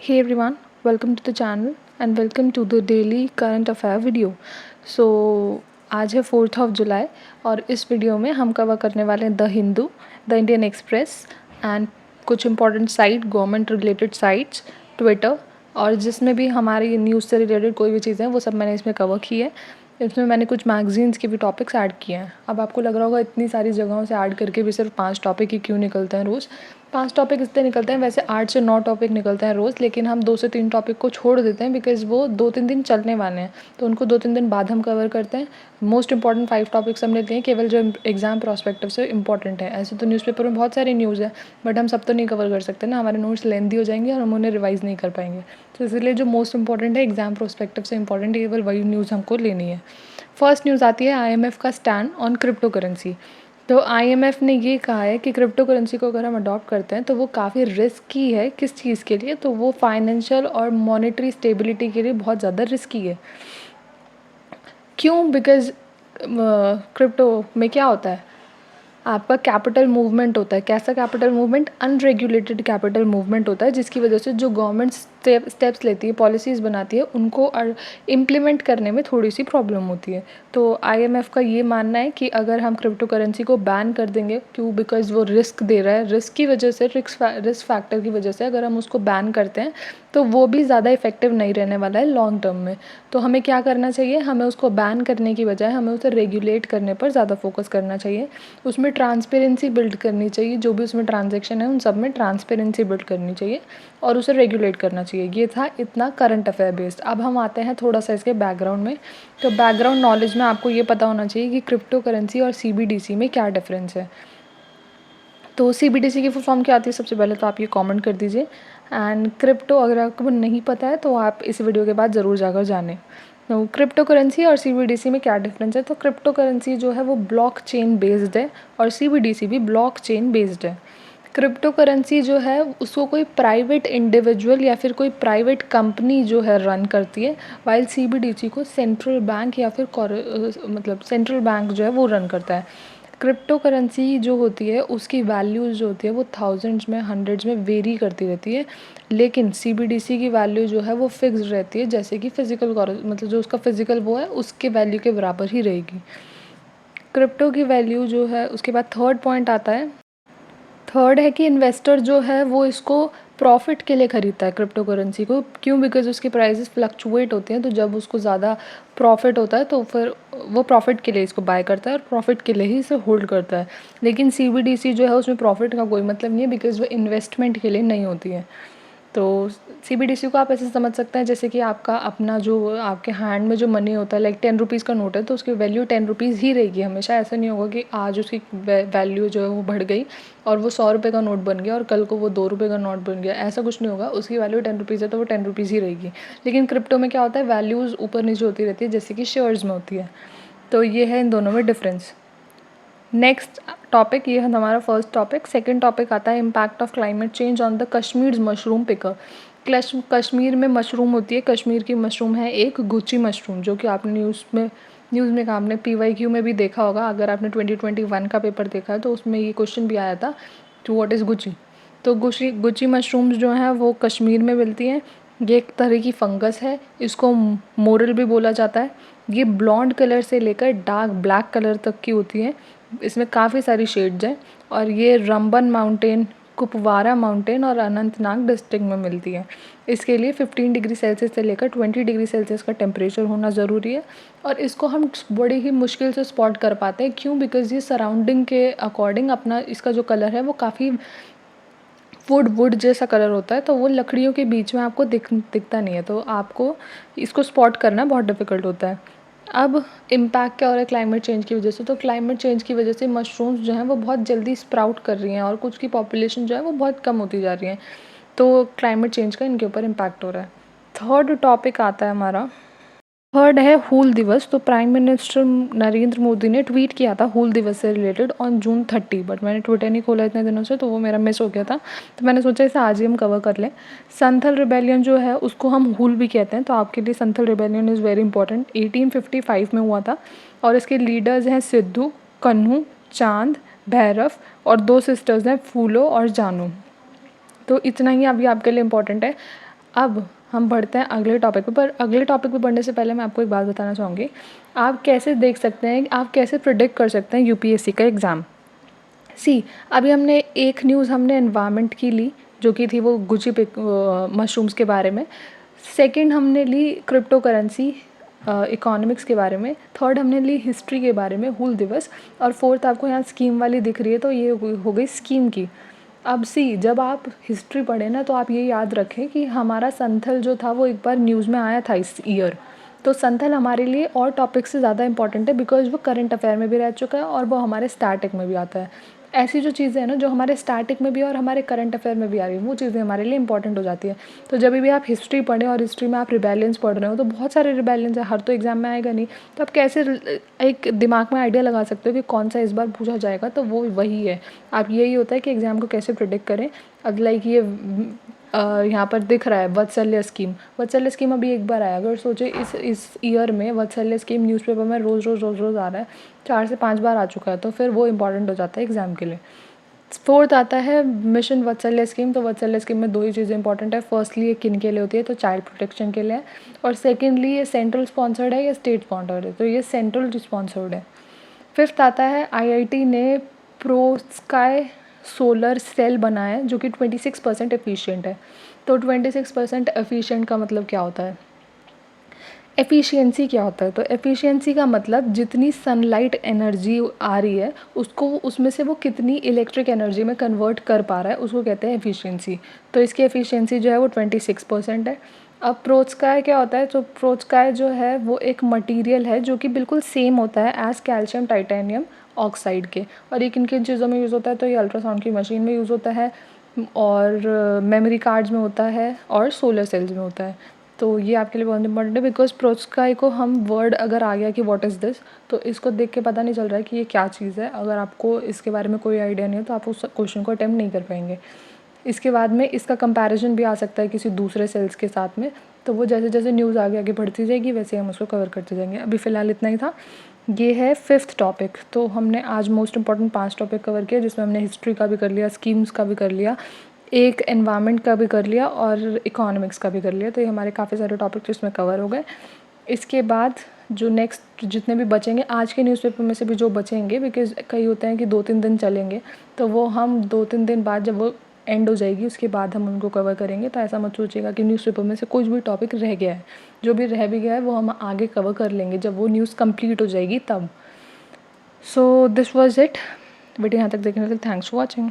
Hey everyone, welcome to the channel and welcome to the daily current affair video. So आज है 4th of जुलाई और इस video में हम कवर करने वाले हैं the Hindu, the Indian Express and कुछ important site, government related sites, Twitter और जिसमें भी हमारी न्यूज़ से रिलेटेड कोई भी चीज़ें हैं वो सब मैंने इसमें कवर की है। इसमें मैंने कुछ मैगजीन्स के भी टॉपिक्स ऐड किए हैं। अब आपको लग रहा होगा इतनी सारी जगहों से ऐड करके भी सिर्फ 5 टॉपिक ही क्यों निकलते हैं रोज़। 5 टॉपिक इसलिए निकलते हैं, वैसे 8 से 9 टॉपिक निकलते हैं रोज़, लेकिन हम 2 से 3 टॉपिक को छोड़ देते हैं बिकॉज़ वो 2-3 दिन चलने वाले हैं, तो उनको 2-3 दिन बाद हम कवर करते हैं। मोस्ट इंपॉर्टेंट 5 टॉपिक्स हमने लिए केवल जो एग्ज़ाम प्रोस्पेक्टिव से इंपॉर्टेंट है। ऐसे तो न्यूज़पेपर में बहुत सारी न्यूज़ है, बट हम सब तो नहीं कवर कर सकते ना, हमारे नोट्स लेंदी हो जाएंगे और हम उन्हें रिवाइज़ नहीं कर पाएंगे। तो इसलिए जो मोस्ट इंपॉर्टेंट है एग्ज़ाम प्रोस्पेक्टिव से इंपॉर्टेंट केवल वही न्यूज़ हमको लेनी है। फर्स्ट न्यूज़ आती है IMF का स्टैंड ऑन क्रिप्टो करेंसी। तो IMF ने ये कहा है कि क्रिप्टो करेंसी को अगर हम अडॉप्ट करते हैं तो वो काफ़ी रिस्की है। किस चीज़ के लिए? तो वो फाइनेंशियल और मॉनेटरी स्टेबिलिटी के लिए बहुत ज़्यादा रिस्की है। क्यों? बिकॉज़ क्रिप्टो में क्या होता है, आपका कैपिटल मूवमेंट होता है। कैसा capital movement? Unregulated capital movement होता है, जिसकी वजह से जो गवर्नमेंट स्टेप्स लेती है, पॉलिसीज़ बनाती है, उनको इम्प्लीमेंट करने में थोड़ी सी प्रॉब्लम होती है। तो IMF का ये मानना है कि अगर हम क्रिप्टो करेंसी को बैन कर देंगे, क्यों? बिकॉज़ वो रिस्क दे रहा है। रिस्क की वजह से, रिस्क फैक्टर की वजह से अगर हम उसको बैन करते हैं तो वो भी ज़्यादा इफेक्टिव नहीं रहने वाला है लॉन्ग टर्म में। तो हमें क्या करना चाहिए? हमें उसको बैन करने की बजाय हमें उसे रेगुलेट करने पर ज़्यादा फोकस करना चाहिए। उसमें ट्रांसपेरेंसी बिल्ड करनी चाहिए, जो भी उसमें ट्रांजैक्शन है उन सब में ट्रांसपेरेंसी बिल्ड करनी चाहिए और उसे रेगुलेट करना चाहिए। ये था इतना करंट अफेयर बेस्ड। अब हम आते हैं थोड़ा सा इसके बैकग्राउंड में। तो बैकग्राउंड नॉलेज में आपको ये पता होना चाहिए कि क्रिप्टो करेंसी और CBDC में क्या डिफरेंस है। तो CBDC की फुल फॉर्म क्या आती है? सबसे पहले तो आप ये कमेंट कर दीजिए। एंड क्रिप्टो अगर आपको नहीं पता है तो आप इस वीडियो के बाद ज़रूर जाकर जानें। तो क्रिप्टो करेंसी और CBDC में क्या डिफरेंस है? तो क्रिप्टो करेंसी जो है वो ब्लॉक चेन बेस्ड है और CBDC भी ब्लॉक चेन बेस्ड है। क्रिप्टो करेंसी जो है उसको कोई प्राइवेट इंडिविजुअल या फिर कोई प्राइवेट कंपनी जो है रन करती है, वाइल CBDC को सेंट्रल बैंक या फिर मतलब सेंट्रल बैंक जो है वो रन करता है। क्रिप्टो करेंसी जो होती है उसकी वैल्यूज़ जो होती है वो थाउजेंड्स में, हंड्रेड्स में वेरी करती रहती है, लेकिन CBDC की वैल्यू जो है वो फिक्स्ड रहती है, जैसे कि फिजिकल मतलब जो उसका फिजिकल वो है उसके वैल्यू के बराबर ही रहेगी। क्रिप्टो की वैल्यू जो है, उसके बाद थर्ड पॉइंट आता है। थर्ड है कि इन्वेस्टर जो है वो इसको प्रॉफिट के लिए ख़रीदता है क्रिप्टो करेंसी को। क्यों? बिकॉज़ उसके प्राइसेस फ्लक्चुएट होते हैं, तो जब उसको ज़्यादा प्रॉफिट होता है तो फिर वो प्रॉफिट के लिए इसको बाय करता है और प्रॉफिट के लिए ही इसे होल्ड करता है। लेकिन CBDC जो है उसमें प्रॉफिट का कोई मतलब नहीं है, बिकॉज़ वो इन्वेस्टमेंट के लिए नहीं होती है। तो CBDC को आप ऐसे समझ सकते हैं जैसे कि आपका अपना जो आपके हैंड में जो मनी होता है, लाइक 10 रुपीज़ का नोट है तो उसकी वैल्यू 10 रुपीज़ ही रहेगी हमेशा। ऐसा नहीं होगा कि आज उसकी वैल्यू जो है वो बढ़ गई और वो 100 रुपये का नोट बन गया और कल को वो 2 रुपये का नोट बन गया। ऐसा कुछ नहीं होगा। उसकी वैल्यू 10 रुपीज़ है तो वो 10 रुपीज़ ही रहेगी। लेकिन क्रिप्टो में क्या होता है, वैल्यूज़ ऊपर नीचे होती रहती है, जैसे कि शेयर्स में होती है। तो ये है इन दोनों में डिफरेंस। नेक्स्ट टॉपिक, ये है हमारा फर्स्ट टॉपिक। सेकंड टॉपिक आता है impact of climate change on the Kashmir mushroom picker. Kashmir में मशरूम होती है, कश्मीर की मशरूम है एक गुची मशरूम, जो कि आपने न्यूज़ में आपने PYQ में भी देखा होगा। अगर आपने 2021 का पेपर देखा है तो उसमें ये क्वेश्चन भी आया था कि व्हाट इज़ गुची। तो गुची मशरूम्स जो हैं वो कश्मीर में मिलती हैं। ये एक तरह की फंगस है, इसको मोरल भी बोला जाता है। ये ब्लॉन्ड कलर से लेकर डार्क ब्लैक कलर तक की होती है। इसमें काफ़ी सारी शेड्स हैं और ये रंबन माउंटेन, कुपवारा माउंटेन और अनंतनाग डिस्ट्रिक्ट में मिलती है। इसके लिए 15 डिग्री सेल्सियस से लेकर 20 डिग्री सेल्सियस का टेम्परेचर होना ज़रूरी है और इसको हम बड़ी ही मुश्किल से स्पॉट कर पाते हैं। क्यों? बिकॉज़ ये सराउंडिंग के अकॉर्डिंग अपना इसका जो कलर है वो काफ़ी वुड जैसा कलर होता है, तो वो लकड़ियों के बीच में आपको दिखता नहीं है, तो आपको इसको स्पॉट करना बहुत डिफ़िकल्ट होता है। अब इम्पैक्ट क्या हो रहा है क्लाइमेट चेंज की वजह से? तो क्लाइमेट चेंज की वजह से मशरूम्स जो हैं वो बहुत जल्दी स्प्राउट कर रही हैं और कुछ की पॉपुलेशन जो है वो बहुत कम होती जा रही है। तो क्लाइमेट चेंज का इनके ऊपर इम्पैक्ट हो रहा है। थर्ड टॉपिक आता है हमारा, थर्ड है हूल दिवस। तो प्राइम मिनिस्टर नरेंद्र मोदी ने ट्वीट किया था हूल दिवस से रिलेटेड ऑन जून 30, बट मैंने ट्विटर नहीं खोला इतने दिनों से तो वो मेरा मिस हो गया था, तो मैंने सोचा इसे आज ही हम कवर कर लें। संथल रिबेलियन जो है उसको हम हूल भी कहते हैं, तो आपके लिए Santhal rebellion is very important. 1855 में हुआ था और इसके लीडर्स हैं सिद्धू, कन्हू, चांद, भैरव और 2 सिस्टर्स हैं फूलो और जानू। तो इतना ही अभी आपके लिए इम्पॉर्टेंट है। अब हम बढ़ते हैं अगले टॉपिक पर अगले टॉपिक पे बढ़ने से पहले मैं आपको एक बात बताना चाहूँगी। आप कैसे देख सकते हैं, आप कैसे प्रिडिक्ट कर सकते हैं यूपीएससी का एग्ज़ाम। अभी हमने एक न्यूज़ हमने एनवायरनमेंट की ली, जो कि थी वो गुची पिक मशरूम्स के बारे में। सेकंड हमने ली क्रिप्टो करेंसी इकोनॉमिक्स के बारे में। थर्ड हमने ली हिस्ट्री के बारे में, हूल दिवस। और फोर्थ आपको यहाँ स्कीम वाली दिख रही है, तो ये हो गई स्कीम की। अब जब आप हिस्ट्री पढ़ें ना, तो आप ये याद रखें कि हमारा संथल जो था वो एक बार न्यूज़ में आया था इस ईयर। तो संथल हमारे लिए और टॉपिक से ज़्यादा इंपॉर्टेंट है, बिकॉज वो करंट अफेयर में भी रह चुका है और वो हमारे स्टैटिक में भी आता है। ऐसी जो चीज़ें हैं ना, जो हमारे स्टैटिक में भी और हमारे करंट अफेयर में भी आ रही है, वो चीज़ें हमारे लिए इंपॉर्टेंट हो जाती है। तो जब भी आप हिस्ट्री पढ़ें और हिस्ट्री में आप रिबेलियंस पढ़ रहे हो, तो बहुत सारे रिबेलियंस है, हर तो एग्जाम में आएगा नहीं। तो आप कैसे एक दिमाग में आइडिया लगा सकते हो कि कौन सा इस बार पूछा जाएगा, तो वो वही है। आप यही होता है कि एग्ज़ाम को कैसे प्रिडिक्ट करें। अब लाइक ये यहाँ पर दिख रहा है वात्सल्य स्कीम अभी एक बार आया। अगर सोचे इस ईयर में वात्सल्य स्कीम न्यूज़पेपर में रोज़ आ रहा है, 4 से 5 बार आ चुका है, तो फिर वो इम्पॉर्टेंट हो जाता है एग्ज़ाम के लिए। फोर्थ आता है मिशन वात्सल्य स्कीम। तो वात्सल्य स्कीम में 2 ही चीज़ें इंपॉर्टेंट है। फर्स्टली ये किन के लिए होती है, तो चाइल्ड प्रोटेक्शन के लिए है। और सेकेंडली ये सेंट्रल स्पॉन्सर्ड है या स्टेट स्पॉन्सर्ड है, तो ये सेंट्रल स्पॉन्सर्ड है। फिफ्थ आता है आईआईटी ने प्रोस्काई सोलर सेल बनाया है, जो कि 26% एफिशिएंट है। तो 26% एफिशिएंट का मतलब क्या होता है, एफिशिएंसी क्या होता है? तो एफिशिएंसी का मतलब जितनी सनलाइट एनर्जी आ रही है, उसको उसमें से वो कितनी इलेक्ट्रिक एनर्जी में कन्वर्ट कर पा रहा है, उसको कहते हैं एफिशिएंसी। तो इसकी एफिशिएंसी जो है वो 26% है। अब प्रोस्काई क्या होता है? तो प्रोस्काई जो है वो एक मटेरियल है जो कि बिल्कुल सेम होता है एज कैल्शियम टाइटेनियम ऑक्साइड के। और ये किन किन चीज़ों में यूज़ होता है? तो ये अल्ट्रासाउंड की मशीन में यूज़ होता है, और मेमोरी कार्ड्स में होता है, और सोलर सेल्स में होता है। तो ये आपके लिए बहुत इंपॉर्टेंट है, बिकॉज प्रोस्काई को हम वर्ड अगर आ गया कि व्हाट इज़ दिस, तो इसको देख के पता नहीं चल रहा है कि ये क्या चीज़ है। अगर आपको इसके बारे में कोई आइडिया नहीं है, तो आप उस क्वेश्चन को अटेम्प्ट नहीं कर पाएंगे। इसके बाद में इसका कंपैरिजन भी आ सकता है किसी दूसरे सेल्स के साथ में। तो वो जैसे जैसे न्यूज़ आगे बढ़ती जाएगी, वैसे हम उसको कवर करते जाएंगे। अभी फ़िलहाल इतना ही था। ये है 5th टॉपिक। तो हमने आज मोस्ट इंपॉर्टेंट 5 टॉपिक कवर किया, जिसमें हमने हिस्ट्री का भी कर लिया, स्कीम्स का भी कर लिया, एक एनवायरनमेंट का भी कर लिया, और इकोनॉमिक्स का भी कर लिया। तो ये हमारे काफ़ी सारे टॉपिक इसमें कवर हो गए। इसके बाद जो नेक्स्ट जितने भी बचेंगे आज के न्यूज़पेपर में से भी जो बचेंगे, बिकॉज कई होते हैं कि 2-3 दिन चलेंगे, तो वो हम 2-3 दिन बाद जब वो एंड हो जाएगी, उसके बाद हम उनको कवर करेंगे। तो ऐसा मत सोचिएगा कि न्यूज़पेपर में से कुछ भी टॉपिक रह गया है। जो भी रह भी गया है वो हम आगे कवर कर लेंगे जब वो न्यूज़ कंप्लीट हो जाएगी तब। So this was it. Video यहाँ तक देखने के लिए थैंक्स फॉर वॉचिंग।